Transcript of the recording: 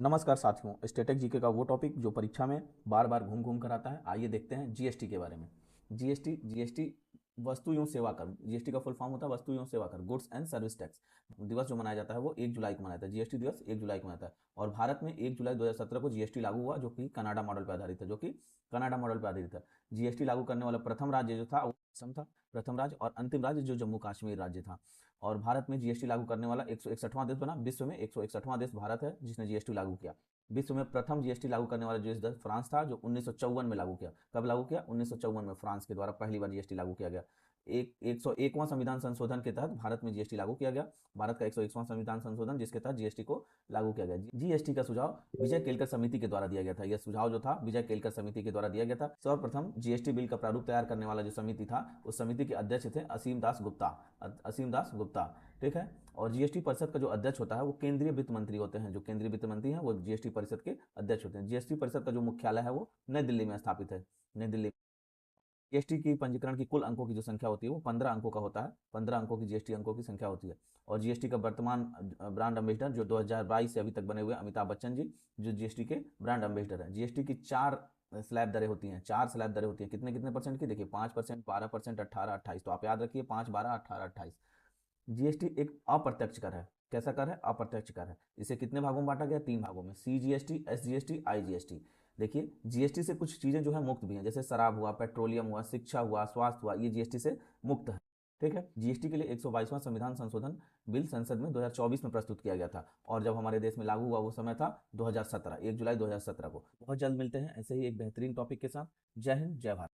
नमस्कार साथियों, static GK का वो टॉपिक जो परीक्षा में बार बार घूम घूम कर आता है। आइए देखते हैं जीएसटी के बारे में। जीएसटी वस्तु एवं सेवा कर। जीएसटी का फुल फॉर्म होता है वस्तु एवं सेवा कर, गुड्स एंड सर्विस टैक्स। दिवस जो मनाया जाता है वो 1 जुलाई को मनाया जाता है। जीएसटी दिवस 1 जुलाई को मनाया जाता है और भारत में 1 जुलाई 2017 को जीएसटी लागू हुआ, जो कि कनाडा मॉडल पर आधारित है। जीएसटी लागू करने वाला प्रथम राज्य जो था वो असम था, प्रथम राज्य, और अंतिम राज्य जो जम्मू कश्मीर राज्य था। और भारत में जीएसटी लागू करने वाला 161वां देश बना। विश्व में 161वां देश भारत है जिसने जीएसटी लागू किया। विश्व में प्रथम जीएसटी लागू करने वाला देश फ्रांस था, जो 1954 में लागू किया। कब लागू किया? 1954 में फ्रांस के द्वारा पहली बार जीएसटी लागू किया गया। 101वां संविधान संशोधन के तहत भारत में जीएसटी लागू किया गया। भारत का 101वां संविधान संशोधन जिसके तहत जीएसटी को लागू किया गया। जीएसटी का सुझाव विजय केलकर समिति के द्वारा दिया गया था। यह सुझाव जो था विजय केलकर समिति के द्वारा दिया गया था। सर्वप्रथम जीएसटी बिल का प्रारूप तैयार करने वाला जो समिति था, उस समिति के अध्यक्ष थे असीम दास गुप्ता। ठीक है। और जीएसटी परिषद का जो अध्यक्ष होता है वो केंद्रीय वित्त मंत्री होते हैं। जो केंद्रीय वित्त मंत्री हैं वो जीएसटी परिषद के अध्यक्ष होते हैं। जीएसटी परिषद का जो मुख्यालय है वो नई दिल्ली में स्थापित है। नई दिल्ली। जीएसटी की पंजीकरण की कुल अंकों की जो संख्या होती है वो 15 अंकों का होता है। 15 अंकों की जीएसटी अंकों की संख्या होती है। और जीएसटी का वर्तमान ब्रांड एम्बेसडर जो 2022 से अभी तक बने हुए अमिताभ बच्चन जी, जो जीएसटी के ब्रांड एम्बेसडर हैं। जीएसटी की 4 स्लैब दरें होती हैं। 4 स्लैब दरें होती हैं। कितने कितने परसेंट की? देखिए, 5%, 12%, 18, 28। तो आप याद रखिए 5, 12, 18, 28। जीएसटी एक अप्रत्यक्ष कर है। कैसा कर है? अप्रत्यक्ष कर है। इसे कितने भागों में बांटा गया? 3 भागों में, सीजीएसटी, एसजीएसटी, आईजीएसटी। देखिए, जीएसटी से कुछ चीजें जो है मुक्त भी हैं, जैसे शराब हुआ, पेट्रोलियम हुआ, शिक्षा हुआ, स्वास्थ्य हुआ, ये जीएसटी से मुक्त है। ठीक है। जीएसटी के लिए 122वां संविधान संशोधन बिल संसद में 2024 में प्रस्तुत किया गया था और जब हमारे देश में लागू हुआ वो समय था 2017, 1 जुलाई 2017 को। बहुत जल्द मिलते हैं ऐसे ही एक बेहतरीन टॉपिक के साथ। जय हिंद, जय भारत।